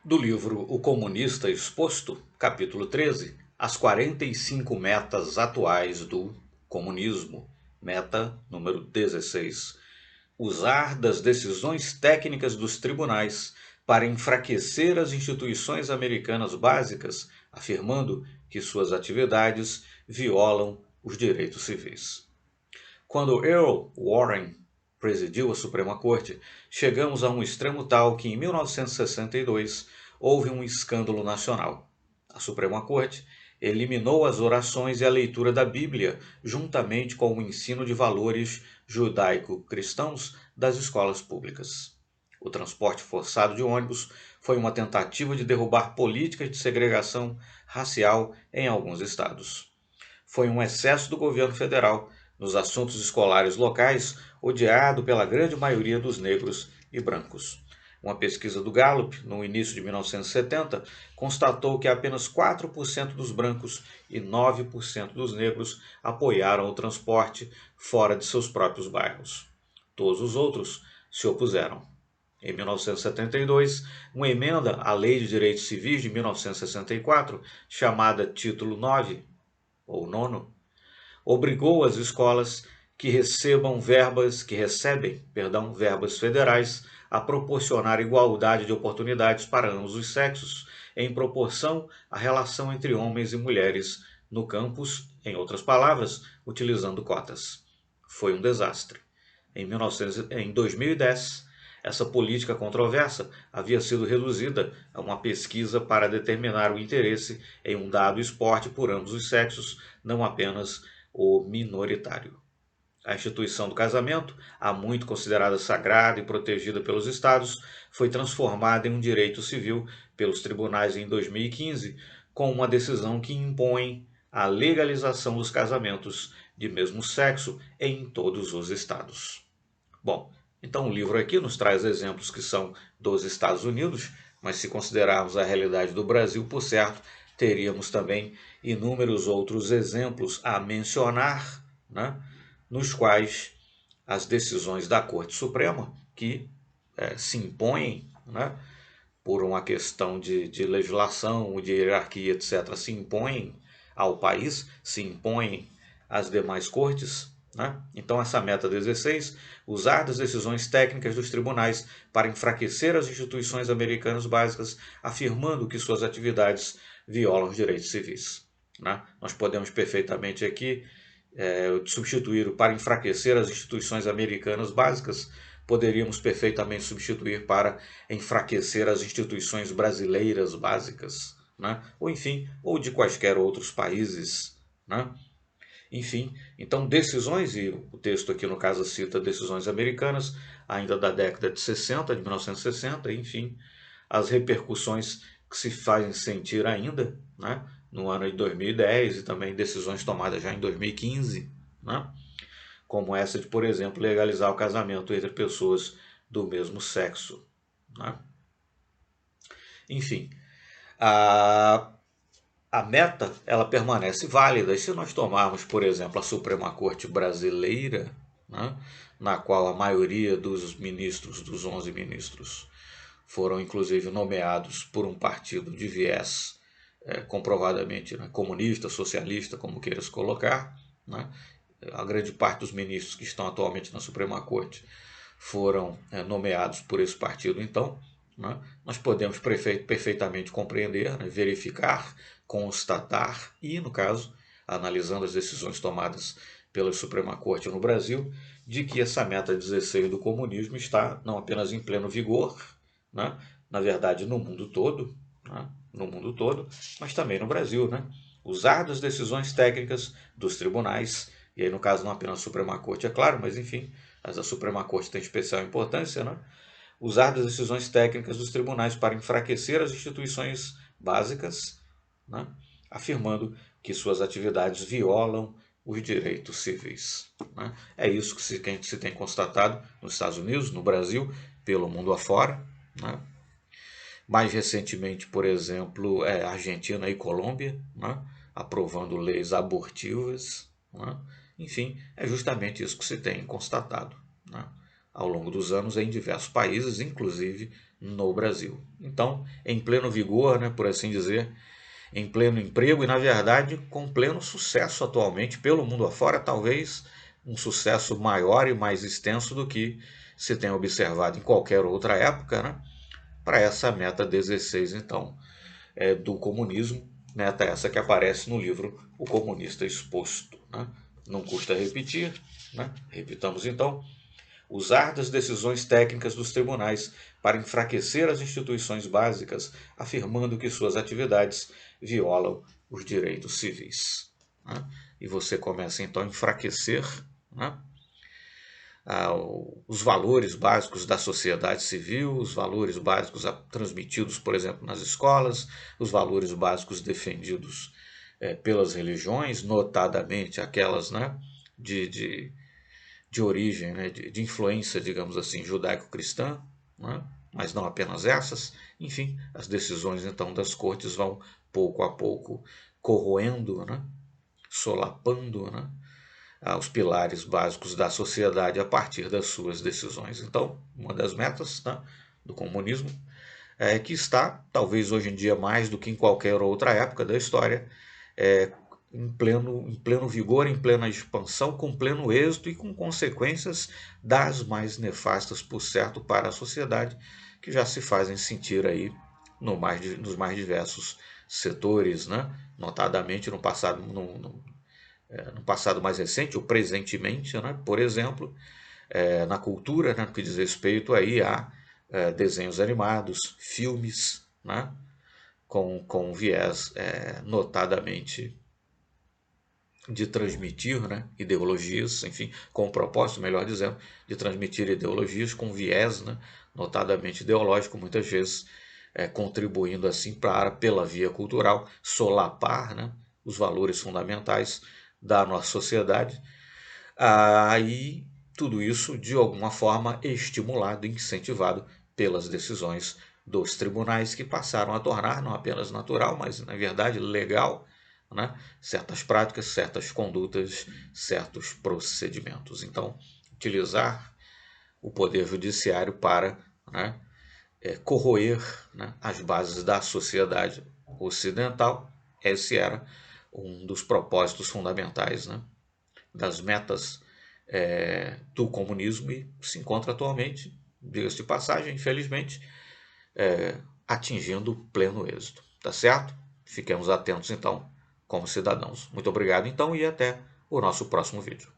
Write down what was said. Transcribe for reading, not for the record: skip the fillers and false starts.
Do livro O Comunista Exposto, capítulo 13, as 45 metas atuais do comunismo. Meta número 16. Usar das decisões técnicas dos tribunais para enfraquecer as instituições americanas básicas, afirmando que suas atividades violam os direitos civis. Quando Earl Warren presidiu a Suprema Corte, chegamos a um extremo tal que em 1962 houve um escândalo nacional. A Suprema Corte eliminou as orações e a leitura da Bíblia, juntamente com o ensino de valores judaico-cristãos das escolas públicas. O transporte forçado de ônibus foi uma tentativa de derrubar políticas de segregação racial em alguns estados. Foi um excesso do governo federal nos assuntos escolares locais, odiado pela grande maioria dos negros e brancos. Uma pesquisa do Gallup, no início de 1970, constatou que apenas 4% dos brancos e 9% dos negros apoiaram o transporte fora de seus próprios bairros. Todos os outros se opuseram. Em 1972, uma emenda à Lei de Direitos Civis de 1964, chamada Título 9, ou nono, obrigou as escolas que recebem verbas federais a proporcionar igualdade de oportunidades para ambos os sexos, em proporção à relação entre homens e mulheres no campus, em outras palavras, utilizando cotas. Foi um desastre. Em 2010, essa política controversa havia sido reduzida a uma pesquisa para determinar o interesse em um dado esporte por ambos os sexos, não apenas o minoritário. A instituição do casamento, há muito considerada sagrada e protegida pelos estados, foi transformada em um direito civil pelos tribunais em 2015, com uma decisão que impõe a legalização dos casamentos de mesmo sexo em todos os estados. Bom, então o livro aqui nos traz exemplos que são dos Estados Unidos, mas se considerarmos a realidade do Brasil, por certo, teríamos também inúmeros outros exemplos a mencionar, né, nos quais as decisões da Corte Suprema, que se impõem, né, por uma questão de legislação, de hierarquia, etc., se impõem ao país, se impõem às demais cortes, né? Então, essa meta 16, usar das decisões técnicas dos tribunais para enfraquecer as instituições americanas básicas, afirmando que suas atividades violam os direitos civis. Né? Nós podemos perfeitamente aqui substituir o para enfraquecer as instituições americanas básicas, poderíamos perfeitamente substituir para enfraquecer as instituições brasileiras básicas, né? Ou enfim, ou de quaisquer outros países, né? Enfim, então decisões, e o texto aqui no caso cita decisões americanas, ainda da década de 60, de 1960, enfim, as repercussões que se fazem sentir ainda, né, no ano de 2010 e também decisões tomadas já em 2015, né, como essa de, por exemplo, legalizar o casamento entre pessoas do mesmo sexo. Né. Enfim, a meta ela permanece válida. E se nós tomarmos, por exemplo, a Suprema Corte brasileira, né, na qual a maioria dos ministros, dos 11 ministros, foram inclusive nomeados por um partido de viés comprovadamente, né, comunista, socialista, como queiras colocar, né, a grande parte dos ministros que estão atualmente na Suprema Corte foram nomeados por esse partido, então, né, nós podemos perfeitamente compreender, né, verificar, constatar e, no caso, analisando as decisões tomadas pela Suprema Corte no Brasil, de que essa meta 16 do comunismo está não apenas em pleno vigor, né, na verdade no mundo todo, né, mas também no Brasil. Né, usar das decisões técnicas dos tribunais, e aí no caso não apenas a Suprema Corte, é claro, mas enfim, mas a Suprema Corte tem especial importância, né, usar das decisões técnicas dos tribunais para enfraquecer as instituições básicas, né, afirmando que suas atividades violam os direitos civis. Né. É isso que a gente se tem constatado nos Estados Unidos, no Brasil, pelo mundo afora. Né. Mais recentemente, por exemplo, Argentina e Colômbia, né, aprovando leis abortivas. Né. Enfim, é justamente isso que se tem constatado. Né. ao longo dos anos em diversos países, inclusive no Brasil. Então, em pleno vigor, né, por assim dizer, em pleno emprego e, na verdade, com pleno sucesso atualmente pelo mundo afora, talvez um sucesso maior e mais extenso do que se tem observado em qualquer outra época, né? Para essa meta 16, então, do comunismo, meta essa que aparece no livro O Comunista Exposto. Né? Não custa repetir, né? Repitamos então: usar das decisões técnicas dos tribunais para enfraquecer as instituições básicas, afirmando que suas atividades violam os direitos civis. Né? E você começa então a enfraquecer, né, os valores básicos da sociedade civil, os valores básicos transmitidos, por exemplo, nas escolas, os valores básicos defendidos pelas religiões, notadamente aquelas, né, de origem, né, de influência, digamos assim, judaico-cristã, né, mas não apenas essas. Enfim, as decisões então das cortes vão pouco a pouco corroendo, né, solapando, né, os pilares básicos da sociedade a partir das suas decisões. Então, uma das metas, né, do comunismo é que está, talvez hoje em dia mais do que em qualquer outra época da história, em pleno vigor, em plena expansão, com pleno êxito e com consequências das mais nefastas, por certo, para a sociedade, que já se fazem sentir aí nos mais diversos setores, né? Notadamente no passado, no passado mais recente, ou presentemente, né? Por exemplo, na cultura, né? No que diz respeito aí a desenhos animados, filmes, né? Com viés notadamente de transmitir, né, ideologias, enfim, com o propósito, melhor dizendo, de transmitir ideologias com viés, né, notadamente ideológico, muitas vezes contribuindo assim para, pela via cultural, solapar, né, os valores fundamentais da nossa sociedade. E tudo isso, de alguma forma, estimulado e incentivado pelas decisões dos tribunais, que passaram a tornar não apenas natural, mas, na verdade, legal, né, certas práticas, certas condutas, certos procedimentos. Então, utilizar o poder judiciário para, né, corroer, né, as bases da sociedade ocidental, esse era um dos propósitos fundamentais, né, das metas do comunismo, e se encontra atualmente, diga-se de passagem, infelizmente, atingindo pleno êxito. Tá certo? Fiquemos atentos então, como cidadãos. Muito obrigado então e até o nosso próximo vídeo.